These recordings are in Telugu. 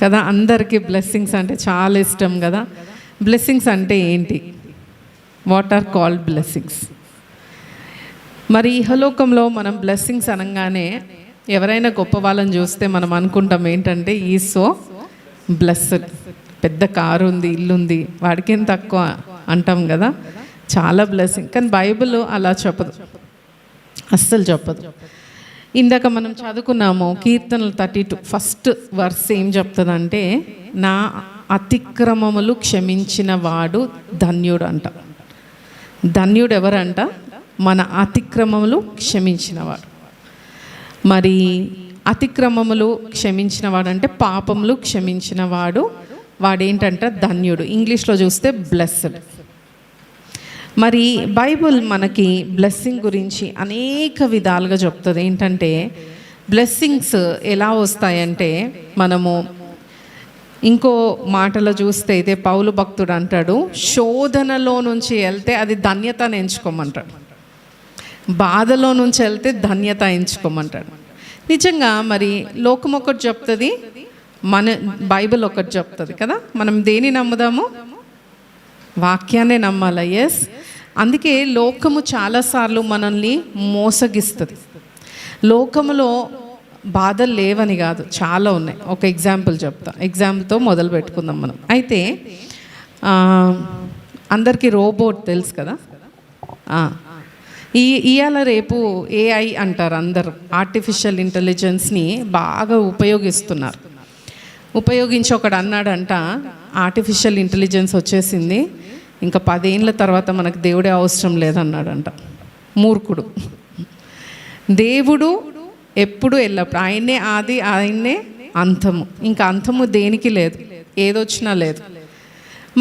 కదా. అందరికీ బ్లెస్సింగ్స్ అంటే చాలా ఇష్టం కదా. బ్లెస్సింగ్స్ అంటే ఏంటి? What are called blessings? మరి ఇహలోకంలో మనం బ్లెస్సింగ్స్ అనగానే ఎవరైనా గొప్ప వాళ్ళని చూస్తే మనం అనుకుంటాం ఏంటంటే, ఈ సో బ్లెస్డ్, పెద్ద కారు ఉంది, ఇల్లు ఉంది, వాడికేం తక్కువ అంటాం కదా. చాలా బ్లెస్సింగ్. కానీ బైబిల్ అలా చెప్పదు, అస్సలు చెప్పదు. ఇందాక మనం చదువుకున్నాము కీర్తనలు 32 ఫస్ట్ వర్స్ ఏం చెప్తుందంటే, నా అతిక్రమములు క్షమించిన వాడు ధన్యుడు అంట. ధన్యుడు ఎవరంట? మన అతిక్రమములు క్షమించినవాడు. మరి అతిక్రమములు క్షమించిన వాడు అంటే పాపములు క్షమించిన వాడు, వాడేంటంట? ధన్యుడు. ఇంగ్లీష్లో చూస్తే బ్లెస్డ్. మరి బైబుల్ మనకి బ్లెస్సింగ్ గురించి అనేక విధాలుగా చెప్తుంది. ఏంటంటే బ్లెస్సింగ్స్ ఎలా వస్తాయంటే, మనము ఇంకో మాటలో చూస్తే అయితే పౌలు భక్తుడు అంటాడు, శోధనలో నుంచి వెళ్తే అది ధన్యతను ఎంచుకోమంటాడు, బాధలో నుంచి వెళ్తే ధన్యత ఎంచుకోమంటాడు. నిజంగా మరి లోకం ఒకటి చెప్తుంది, మన బైబిల్ ఒకటి చెప్తుంది కదా. మనం దేని నమ్ముదాము? వాక్యాన్నే నమ్మాలి. ఎస్. అందుకే లోకము చాలాసార్లు మనల్ని మోసగిస్తుంది. లోకములో బాధలు లేవని కాదు, చాలా ఉన్నాయి. ఒక ఎగ్జాంపుల్ చెప్తా, ఎగ్జాంపుల్తో మొదలు పెట్టుకుందాం మనం. అయితే అందరికీ రోబోట్ తెలుసు కదా. ఇవాళ రేపు ఏఐ అంటారు అందరు. ఆర్టిఫిషియల్ ఇంటెలిజెన్స్ని బాగా ఉపయోగిస్తున్నారు. ఉపయోగించి ఒకడు అన్నాడంట, ఆర్టిఫిషియల్ ఇంటెలిజెన్స్ వచ్చేసింది, ఇంకా 10 ఏళ్ళ తర్వాత మనకు దేవుడే అవసరం లేదన్నాడంట. మూర్ఖుడు. దేవుడు ఎప్పుడు ఎల్లప్పుడు ఆయన్నే ఆది, ఆయన్నే అంతము. ఇంకా అంతము దేనికి లేదు, ఏదొచ్చినా లేదు.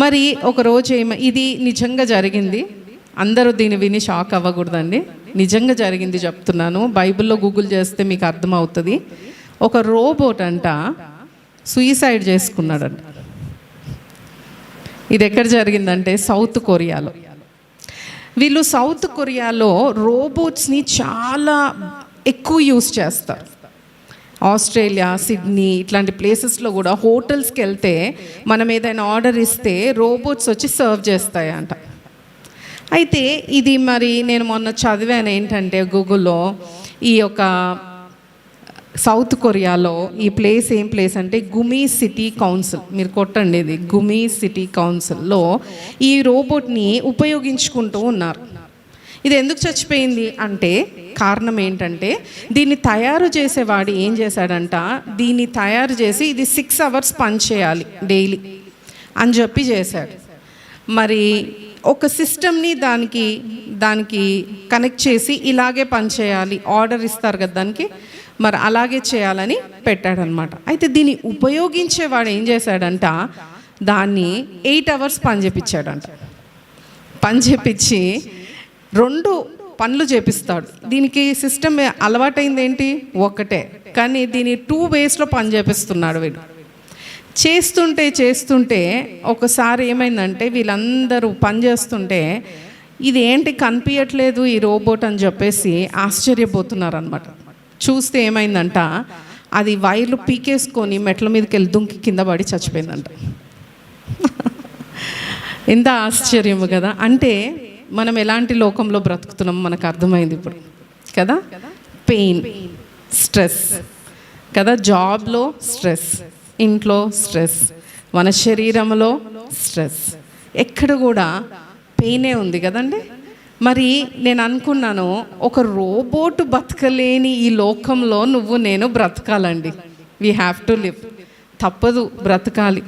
మరి ఒకరోజు ఇది నిజంగా జరిగింది, అందరూ దీన్ని విని షాక్ అవ్వకూడదండి, నిజంగా జరిగింది చెప్తున్నాను. బైబిల్లో గూగుల్ చేస్తే మీకు అర్థమవుతుంది. ఒక రోబోట్ అంట సూసైడ్ చేసుకున్నాడంట. ఇది ఎక్కడ జరిగిందంటే సౌత్ కొరియాలో. వీళ్ళు సౌత్ కొరియాలో రోబోట్స్ని చాలా ఎక్కువ యూస్ చేస్తారు. ఆస్ట్రేలియా, సిడ్నీ ఇట్లాంటి ప్లేసెస్లో కూడా హోటల్స్కి వెళ్తే మనం ఏదైనా ఆర్డర్ ఇస్తే రోబోట్స్ వచ్చి సర్వ్ చేస్తాయంట. అయితే ఇది మరి నేను మొన్న చదివాను ఏంటంటే గూగుల్లో, ఈ యొక్క సౌత్ కొరియాలో ఈ ప్లేస్ ఏం ప్లేస్ అంటే గుమి సిటీ కౌన్సిల్, మీరు కొట్టండి ఇది, గుమి సిటీ కౌన్సిల్లో ఈ రోబోట్ని ఉపయోగించుకుంటూ ఉన్నారు. ఇది ఎందుకు చచ్చిపోయింది అంటే కారణం ఏంటంటే, దీన్ని తయారు చేసేవాడు ఏం చేశాడంట, దీన్ని తయారు చేసి ఇది 6 hours పని చేయాలి డైలీ అని చెప్పి చేశాడు. మరి ఒక సిస్టమ్ని దానికి కనెక్ట్ చేసి ఇలాగే పని చేయాలి, ఆర్డర్ ఇస్తారు కదా దానికి, మరి అలాగే చేయాలని పెట్టాడనమాట. అయితే దీన్ని ఉపయోగించేవాడు ఏం చేశాడంట, దాన్ని 8 hours పని చేపించాడంట. పని చేపించి 2 పనులు చేపిస్తాడు. దీనికి సిస్టమ్ అలవాటైంది ఏంటి, ఒకటే, కానీ దీన్ని 2 waysలో పని చేపిస్తున్నాడు వీడు. చేస్తుంటే ఒకసారి ఏమైందంటే, వీళ్ళందరూ పని చేస్తుంటే ఇది ఏంటి కనిపించట్లేదు ఈ రోబోట్ అని చెప్పేసి ఆశ్చర్యపోతున్నారు అనమాట. చూస్తే ఏమైందంట, అది వైర్లు పీకేసుకొని మెట్ల మీదకి వెళ్ళి దుంకి కింద పడి చచ్చిపోయిందంట. ఎంత ఆశ్చర్యము కదా. అంటే మనం ఎలాంటి లోకంలో బ్రతుకుతున్నాం మనకు అర్థమైంది ఇప్పుడు కదా. పెయిన్, స్ట్రెస్ కదా, జాబ్లో స్ట్రెస్, ఇంట్లో స్ట్రెస్, మన శరీరంలో స్ట్రెస్, ఎక్కడ కూడా పెయినే ఉంది కదండి. మరి నేను అనుకున్నాను, ఒక రోబోట్ బతకలేని ఈ లోకంలో నువ్వు నేను బ్రతకాలండి. వీ హ్యావ్ టు లివ్, తప్పదు, బ్రతకాలి.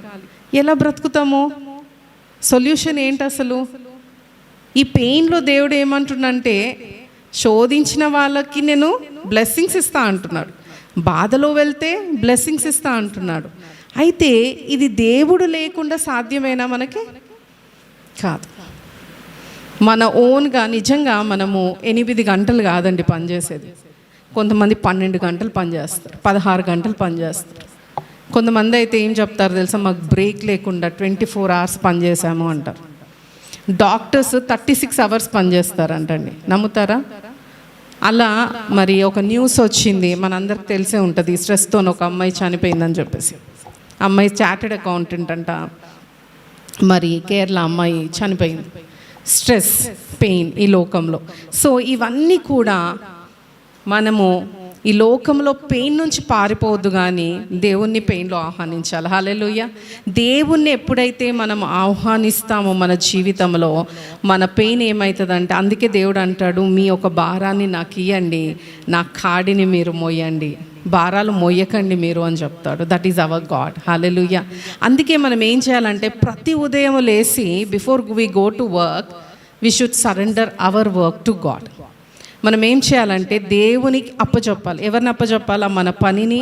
ఎలా బ్రతుకుతాము? సొల్యూషన్ ఏంటి అసలు? ఈ పెయిన్లో దేవుడు ఏమంటున్నంటే, శోధించిన వాళ్ళకి నేను బ్లెస్సింగ్స్ ఇస్తా అంటున్నాడు, బాధలో వెళ్తే బ్లెస్సింగ్స్ ఇస్తా అంటున్నాడు. అయితే ఇది దేవుడు లేకుండా సాధ్యమేనా మనకి? కాదు. మన ఓన్గా నిజంగా మనము 8 గంటలు కాదండి పనిచేసేది. కొంతమంది 12 గంటలు పనిచేస్తారు, 16 గంటలు పనిచేస్తారు. కొంతమంది అయితే ఏం చెప్తారు తెలుసా, మాకు బ్రేక్ లేకుండా 24 hours పనిచేసాము అంటారు. డాక్టర్స్ 36 hours పనిచేస్తారంటండి, నమ్ముతారా? అలా మరి ఒక న్యూస్ వచ్చింది, మనందరికి తెలిసే ఉంటుంది, స్ట్రెస్తో ఒక అమ్మాయి చనిపోయిందని చెప్పేసి. అమ్మాయి చార్టెడ్ అకౌంటెంట్ అంట, మరి కేరళ అమ్మాయి చనిపోయింది. స్ట్రెస్, పెయిన్ ఈ లోకంలో. సో ఇవన్నీ కూడా మనము ఈ లోకంలో పెయిన్ నుంచి పారిపోవద్దు, కానీ దేవుణ్ణి పెయిన్లో ఆహ్వానించాలి. హల్లెలూయా. దేవుణ్ణి ఎప్పుడైతే మనం ఆహ్వానిస్తామో మన జీవితంలో, మన పెయిన్ ఏమవుతుందంటే, అందుకే దేవుడు అంటాడు, మీ ఒక భారాన్ని నాకు ఇవ్వండి, నా కాడిని మీరు మోయండి, భారాలు మోయకండి మీరు అని చెప్తాడు. That is our God. Hallelujah. అందుకే మనం ఏం చేయాలంటే, ప్రతి ఉదయం లేచి before we go to work we should surrender our work to God. మనం ఏం చేయాలంటే దేవునికి అప్పచెప్పాలి. ఎవరిని అప్పచెప్పాలా? మన పనిని,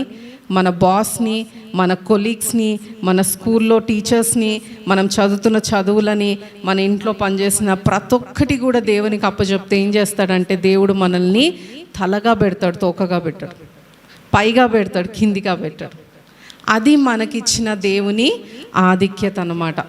మన బాస్ని, మన కొలీగ్స్ని, మన స్కూల్లో టీచర్స్ని, మనం చదువుతున్న చదువులని, మన ఇంట్లో పనిచేసిన ప్రతి ఒక్కటి కూడా దేవునికి అప్పచెప్తే ఏం చేస్తాడంటే, దేవుడు మనల్ని తలగా పెడతాడు, తోకగా పెట్టాడు, పైగా పెడతాడు, కిందిగా పెట్టాడు. అది మనకిచ్చిన దేవుని ఆధిక్యత అన్నమాట.